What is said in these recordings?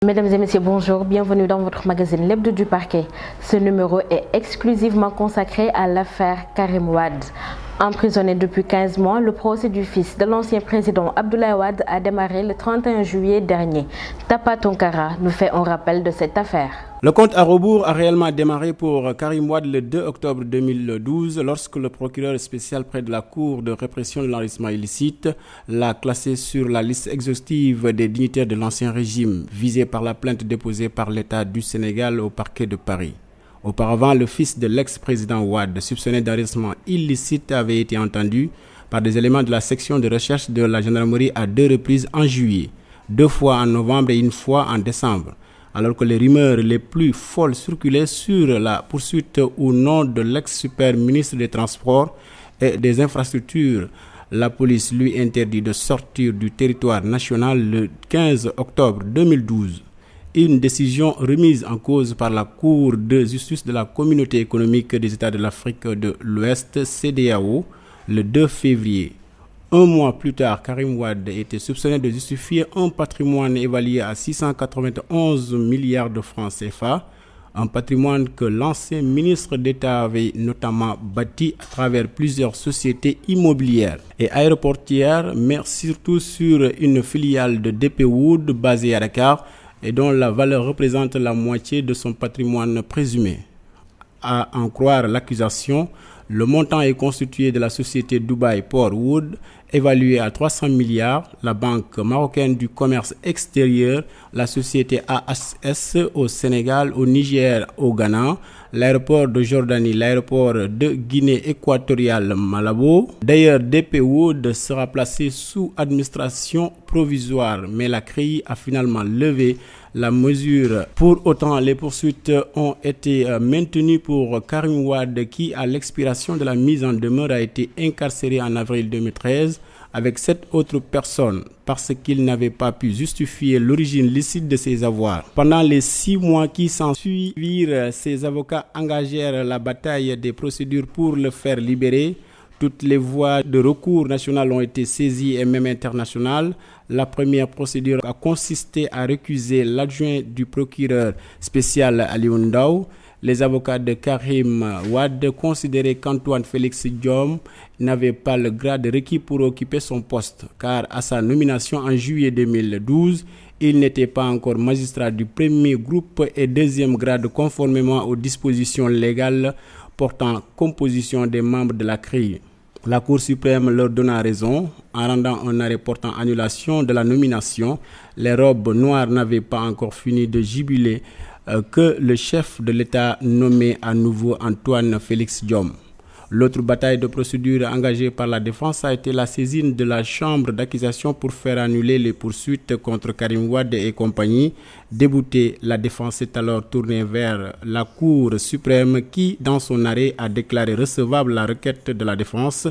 Mesdames et messieurs, bonjour, bienvenue dans votre magazine L'Hebdo du Parquet. Ce numéro est exclusivement consacré à l'affaire Karim Wade. Emprisonné depuis 15 mois, le procès du fils de l'ancien président Abdoulaye Wade a démarré le 31 juillet dernier. Tapa Tonkara nous fait un rappel de cette affaire. Le compte à rebours a réellement démarré pour Karim Wade le 2 octobre 2012 lorsque le procureur spécial près de la Cour de répression de l'enrichissement illicite l'a classé sur la liste exhaustive des dignitaires de l'ancien régime visés par la plainte déposée par l'État du Sénégal au parquet de Paris. Auparavant, le fils de l'ex-président Wade, soupçonné d'enrichissement illicite, avait été entendu par des éléments de la section de recherche de la gendarmerie à 2 reprises en juillet, 2 fois en novembre et 1 fois en décembre. Alors que les rumeurs les plus folles circulaient sur la poursuite ou non de l'ex-super ministre des Transports et des Infrastructures, la police lui interdit de sortir du territoire national le 15 octobre 2012. Une décision remise en cause par la Cour de justice de la Communauté économique des États de l'Afrique de l'Ouest, CEDEAO, le 2 février. 1 mois plus tard, Karim Wade était soupçonné de justifier un patrimoine évalué à 691 milliards de francs CFA, un patrimoine que l'ancien ministre d'État avait notamment bâti à travers plusieurs sociétés immobilières et aéroportières, mais surtout sur une filiale de DP Wood basée à Dakar et dont la valeur représente la moitié de son patrimoine présumé. À en croire l'accusation, le montant est constitué de la société Dubai Port Wood, évaluée à 300 milliards, la Banque marocaine du commerce extérieur, la société AHS au Sénégal, au Niger, au Ghana, l'aéroport de Jordanie, l'aéroport de Guinée équatoriale Malabo. D'ailleurs, DP Wood sera placé sous administration provisoire, mais la CREI a finalement levé la mesure. Pour autant, les poursuites ont été maintenues pour Karim Wade qui, à l'expiration de la mise en demeure, a été incarcéré en avril 2013 avec 7 autres personnes parce qu'il n'avait pas pu justifier l'origine licite de ses avoirs. Pendant les 6 mois qui s'ensuivirent, ses avocats engagèrent la bataille des procédures pour le faire libérer. Toutes les voies de recours nationales ont été saisies et même internationales. La première procédure a consisté à récuser l'adjoint du procureur spécial Aliou Ndao. Les avocats de Karim Wade considéraient qu'Antoine Félix Diome n'avait pas le grade requis pour occuper son poste, car à sa nomination en juillet 2012, il n'était pas encore magistrat du premier groupe et 2e grade conformément aux dispositions légales portant composition des membres de la CREI. La Cour suprême leur donna raison en rendant un arrêt portant annulation de la nomination. Les robes noires n'avaient pas encore fini de jubiler que le chef de l'État nommait à nouveau Antoine Félix Diome. L'autre bataille de procédure engagée par la défense a été la saisine de la chambre d'accusation pour faire annuler les poursuites contre Karim Wade et compagnie. Déboutée, la défense s'est alors tournée vers la Cour suprême qui, dans son arrêt, a déclaré recevable la requête de la défense.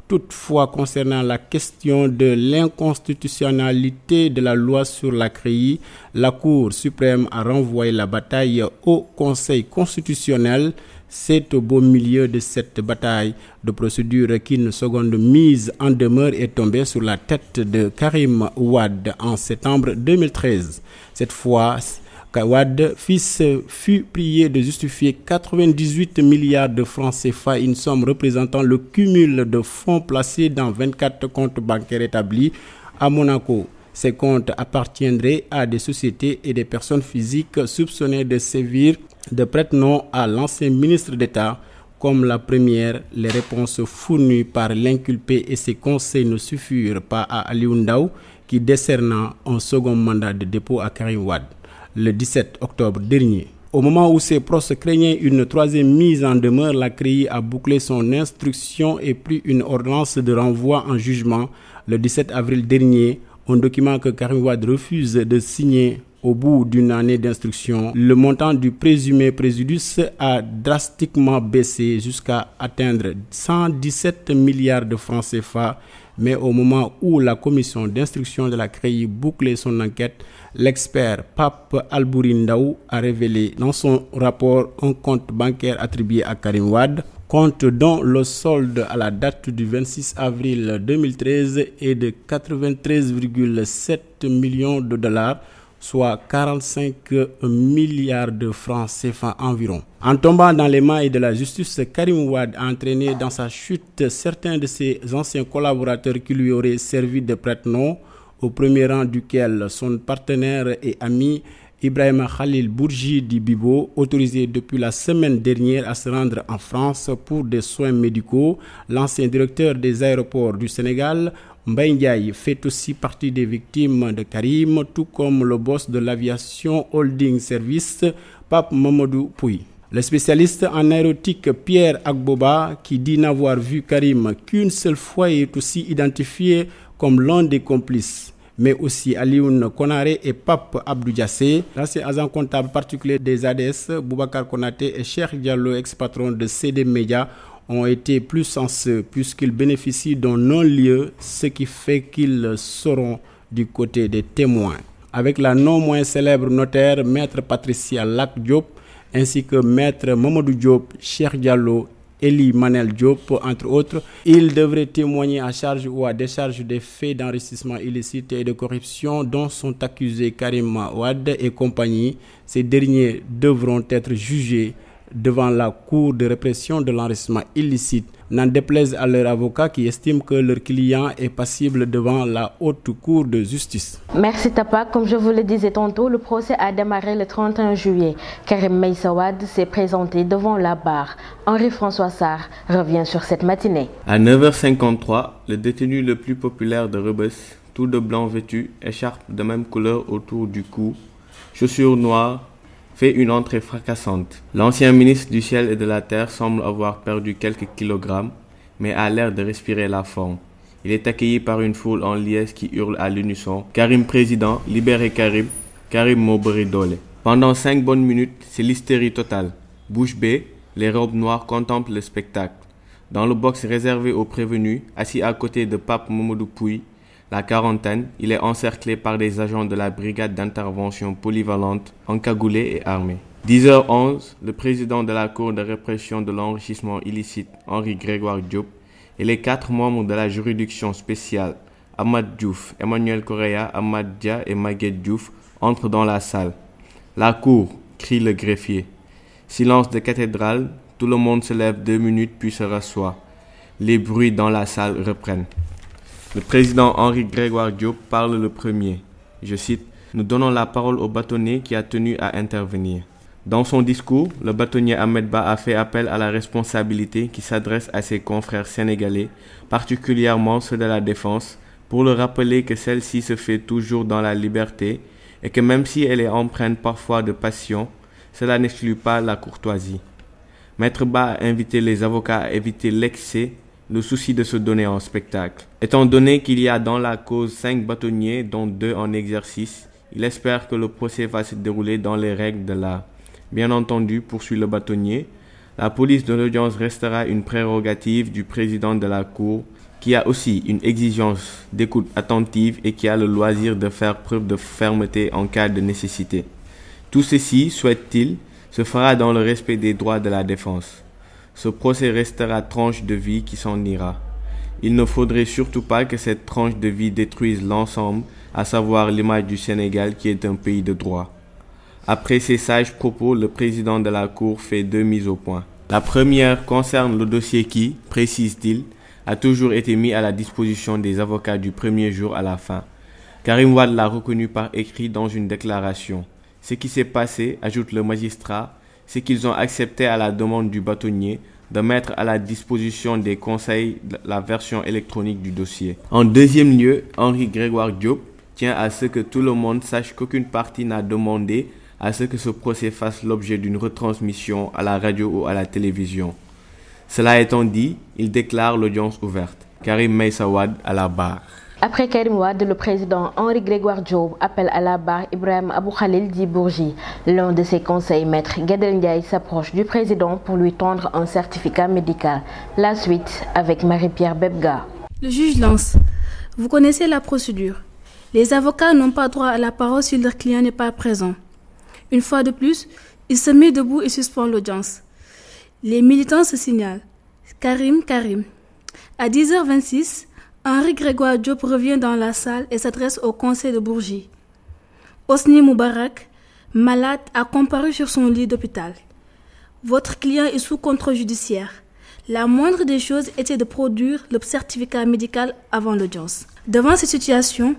Toutefois, concernant la question de l'inconstitutionnalité de la loi sur la CREI, la Cour suprême a renvoyé la bataille au Conseil constitutionnel. C'est au beau milieu de cette bataille de procédure qu'une seconde mise en demeure est tombée sur la tête de Karim Wade en septembre 2013. Cette fois, Wade, fils, fut prié de justifier 98 milliards de francs CFA, une somme représentant le cumul de fonds placés dans 24 comptes bancaires établis à Monaco. Ces comptes appartiendraient à des sociétés et des personnes physiques soupçonnées de sévir de prête-nom à l'ancien ministre d'État. Comme la première, les réponses fournies par l'inculpé et ses conseils ne suffirent pas à Aliou Ndao, qui décerna un second mandat de dépôt à Karim Wade le 17 octobre dernier. Au moment où ses proches craignaient une 3e mise en demeure, la CREI a bouclé son instruction et pris une ordonnance de renvoi en jugement le 17 avril dernier, un document que Karim Wade refuse de signer. Au bout d'une année d'instruction, le montant du présumé préjudice a drastiquement baissé jusqu'à atteindre 117 milliards de francs CFA. Mais au moment où la commission d'instruction de la CREI bouclait son enquête, l'expert Pape Albouri Ndao a révélé dans son rapport un compte bancaire attribué à Karim Wade, compte dont le solde à la date du 26 avril 2013 est de 93,7 millions de dollars, soit 45 milliards de francs CFA environ. En tombant dans les mailles de la justice, Karim Wade a entraîné dans sa chute certains de ses anciens collaborateurs qui lui auraient servi de prête-nom, au premier rang duquel son partenaire et ami Ibrahima Khalil Bourgi dit Bibo, autorisé depuis la semaine dernière à se rendre en France pour des soins médicaux. L'ancien directeur des aéroports du Sénégal, Mbaye Ndiaye, fait aussi partie des victimes de Karim, tout comme le boss de l'aviation Holding Service, Pape Mamadou Pouy. Le spécialiste en aéronautique Pierre Agboba, qui dit n'avoir vu Karim qu'une seule fois, est aussi identifié comme l'un des complices. Mais aussi Alioune Konaré et Pape Abdou Diassé, l'ancien agent comptable particulier des ADS, Boubacar Konaté et Cheikh Diallo, ex-patron de CD Media, ont été plus chanceux puisqu'ils bénéficient d'un non-lieu, ce qui fait qu'ils seront du côté des témoins. Avec la non moins célèbre notaire Maître Patricia Lac Diop, ainsi que Maître Mamadou Diop, Cheikh Diallo, Eli Manel Diop, entre autres, ils devraient témoigner à charge ou à décharge des faits d'enrichissement illicite et de corruption dont sont accusés Karim Wade et compagnie. Ces derniers devront être jugés devant la Cour de répression de l'enrichissement illicite, n'en déplaise à leur avocat qui estime que leur client est passible devant la haute cour de justice. Merci Tapa. Comme je vous le disais tantôt, le procès a démarré le 31 juillet. Karim Meïssa Wade s'est présenté devant la barre. Henri-François Sarr revient sur cette matinée. À 9h53, le détenu le plus populaire de Rebeuss, tout de blanc vêtu, écharpe de même couleur autour du cou, chaussures noires, fait une entrée fracassante. L'ancien ministre du ciel et de la terre semble avoir perdu quelques kilogrammes, mais a l'air de respirer la forme. Il est accueilli par une foule en liesse qui hurle à l'unisson « Karim président, libérez Karim, Karim moo bëri doole ». Pendant 5 bonnes minutes, c'est l'hystérie totale. Bouche bée, les robes noires contemplent le spectacle. Dans le box réservé aux prévenus, assis à côté de Pape Mamadou Pouy, la quarantaine, il est encerclé par des agents de la brigade d'intervention polyvalente, encagoulés et armés. 10h11, le président de la Cour de répression de l'enrichissement illicite, Henri Grégoire Diop, et les 4 membres de la juridiction spéciale, Ahmad Diouf, Emmanuel Correa, Ahmad Dia et Maguette Diouf, entrent dans la salle. La Cour, crie le greffier. Silence de cathédrale, tout le monde se lève 2 minutes puis se rassoit. Les bruits dans la salle reprennent. Le président Henri Grégoire Diop parle le premier. Je cite, « Nous donnons la parole au bâtonnier qui a tenu à intervenir. » Dans son discours, le bâtonnier Ahmed Ba a fait appel à la responsabilité qui s'adresse à ses confrères sénégalais, particulièrement ceux de la défense, pour leur rappeler que celle-ci se fait toujours dans la liberté et que même si elle est empreinte parfois de passion, cela n'exclut pas la courtoisie. Maître Ba a invité les avocats à éviter l'excès, le souci de se donner en spectacle. Étant donné qu'il y a dans la cause 5 bâtonniers, dont 2 en exercice, il espère que le procès va se dérouler dans les règles de l'art. Bien entendu, poursuit le bâtonnier, la police de l'audience restera une prérogative du président de la Cour, qui a aussi une exigence d'écoute attentive et qui a le loisir de faire preuve de fermeté en cas de nécessité. Tout ceci, souhaite-t-il, se fera dans le respect des droits de la défense. Ce procès restera tranche de vie qui s'en ira. Il ne faudrait surtout pas que cette tranche de vie détruise l'ensemble, à savoir l'image du Sénégal qui est un pays de droit. Après ces sages propos, le président de la Cour fait 2 mises au point. La première concerne le dossier qui, précise-t-il, a toujours été mis à la disposition des avocats du premier jour à la fin. Karim Wade l'a reconnu par écrit dans une déclaration. Ce qui s'est passé, ajoute le magistrat, c'est qu'ils ont accepté à la demande du bâtonnier de mettre à la disposition des conseils la version électronique du dossier. En deuxième lieu, Henri Grégoire Diop tient à ce que tout le monde sache qu'aucune partie n'a demandé à ce que ce procès fasse l'objet d'une retransmission à la radio ou à la télévision. Cela étant dit, il déclare l'audience ouverte. Karim Meïssa Wade à la barre. Après Karim Wade, le président Henri Grégoire Diop appelle à la barre Ibrahim Abou Khalil Di Bourgi. L'un de ses conseils maîtres, Gadel Ndiaye, s'approche du président pour lui tendre un certificat médical. La suite avec Marie-Pierre Bebga. Le juge lance. Vous connaissez la procédure. Les avocats n'ont pas droit à la parole si leur client n'est pas présent. Une fois de plus, il se met debout et suspend l'audience. Les militants se signalent. Karim. À 10h26, Henri Grégoire Diop revient dans la salle et s'adresse au conseil de Bourgi. Hosni Moubarak, malade, a comparu sur son lit d'hôpital. Votre client est sous contrôle judiciaire. La moindre des choses était de produire le certificat médical avant l'audience. Devant cette situation,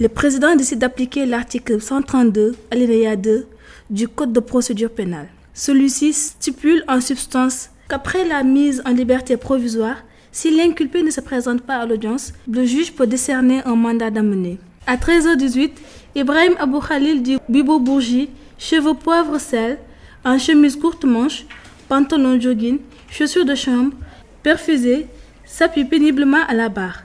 le président décide d'appliquer l'article 132, alinéa 2 du Code de procédure pénale. Celui-ci stipule en substance qu'après la mise en liberté provisoire, si l'inculpé ne se présente pas à l'audience, le juge peut décerner un mandat d'amener. À 13h18, Ibrahim Abou Khalil dit Bibo Bourgi, cheveux poivre sel, en chemise courte manche, pantalon jogging, chaussures de chambre, perfusé, s'appuie péniblement à la barre.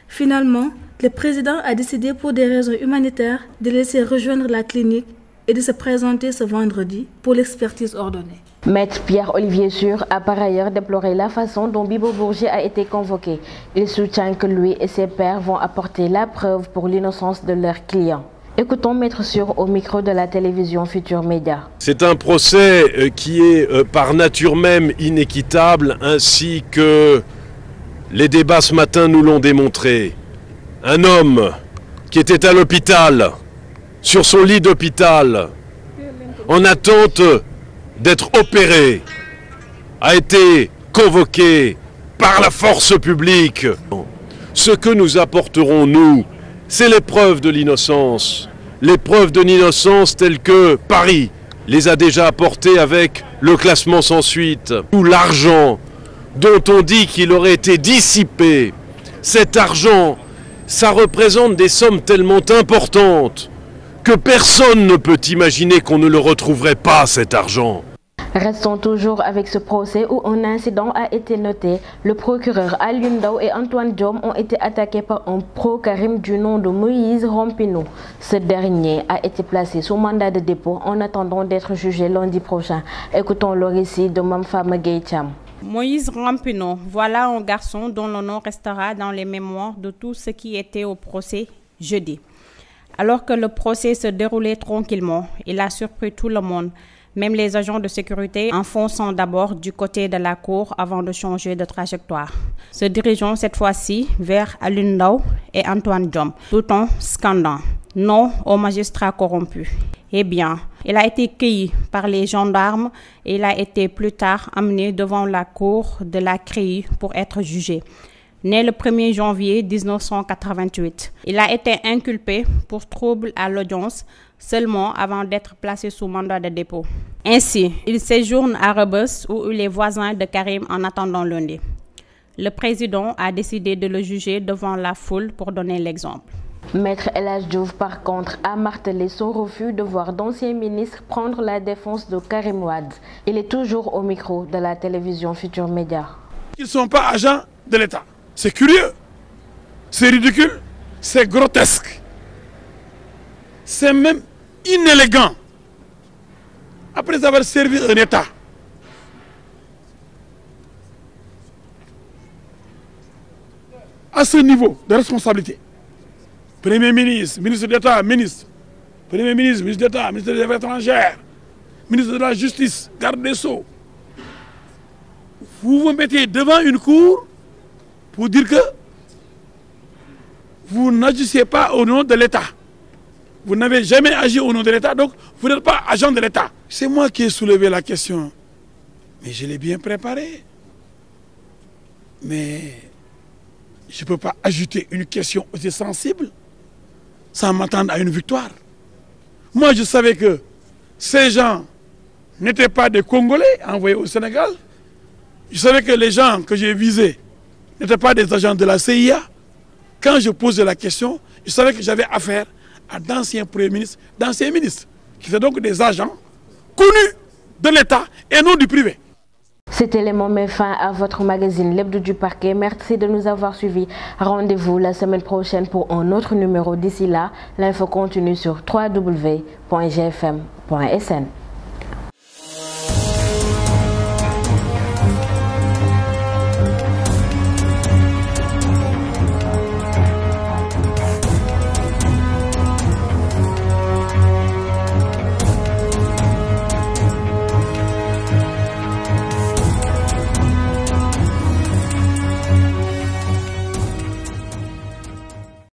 Finalement, le président a décidé pour des raisons humanitaires de laisser rejoindre la clinique et de se présenter ce vendredi pour l'expertise ordonnée. Maître Pierre-Olivier Sur a par ailleurs déploré la façon dont Bibo Bourgi a été convoqué. Il soutient que lui et ses pairs vont apporter la preuve pour l'innocence de leurs clients. Écoutons Maître Sur au micro de la télévision Futur Média. C'est un procès qui est par nature même inéquitable, ainsi que les débats ce matin nous l'ont démontré. Un homme qui était à l'hôpital, sur son lit d'hôpital, en attente d'être opéré, a été convoqué par la force publique. Ce que nous apporterons, nous, c'est les preuves de l'innocence. Les preuves de l'innocence telles que Paris les a déjà apportées avec le classement sans suite. Tout l'argent dont on dit qu'il aurait été dissipé, cet argent, ça représente des sommes tellement importantes que personne ne peut imaginer qu'on ne le retrouverait pas, cet argent. Restons toujours avec ce procès où un incident a été noté. Le procureur Alioune Ndao et Antoine Diome ont été attaqués par un pro-Karim du nom de Moïse Rampino. Ce dernier a été placé sous mandat de dépôt en attendant d'être jugé lundi prochain. Écoutons le récit de Mamfama Gueye-Thiam. Moïse Rampino, voilà un garçon dont le nom restera dans les mémoires de tout ce qui était au procès jeudi. Alors que le procès se déroulait tranquillement, il a surpris tout le monde. Même les agents de sécurité en fonçant d'abord du côté de la cour avant de changer de trajectoire. Se dirigeant cette fois-ci vers Alioune Ndao et Antoine Diome, tout en scandant « Non au magistrat corrompu ». Eh bien, il a été cueilli par les gendarmes et il a été plus tard amené devant la cour de la CREI pour être jugé. Né le 1er janvier 1988, il a été inculpé pour trouble à l'audience seulement avant d'être placé sous mandat de dépôt. Ainsi, il séjourne à Rebeuss où il est voisin de Karim en attendant lundi. Le président a décidé de le juger devant la foule pour donner l'exemple. Maître El Hadj Diouf, par contre, a martelé son refus de voir d'anciens ministres prendre la défense de Karim Wade. Il est toujours au micro de la télévision Futur Média. Ils ne sont pas agents de l'État. C'est curieux, c'est ridicule, c'est grotesque, c'est même inélégant. Après avoir servi un État, à ce niveau de responsabilité, Premier ministre, ministre d'État, ministre, Premier ministre, ministre d'État, ministre des Affaires étrangères, ministre de la Justice, garde des Sceaux, vous vous mettez devant une cour pour dire que vous n'agissez pas au nom de l'État. Vous n'avez jamais agi au nom de l'État, donc vous n'êtes pas agent de l'État. C'est moi qui ai soulevé la question. Mais je l'ai bien préparée. Mais je ne peux pas ajouter une question aussi sensible sans m'attendre à une victoire. Moi, je savais que ces gens n'étaient pas des Congolais envoyés au Sénégal. Je savais que les gens que j'ai visés n'étaient pas des agents de la CIA. Quand je posais la question, je savais que j'avais affaire à d'anciens premiers ministres, d'anciens ministres, qui étaient donc des agents connus de l'État et non du privé. C'était le moment fin à votre magazine L'Hebdo du Parquet. Merci de nous avoir suivis. Rendez-vous la semaine prochaine pour un autre numéro. D'ici là, l'info continue sur www.gfm.sn.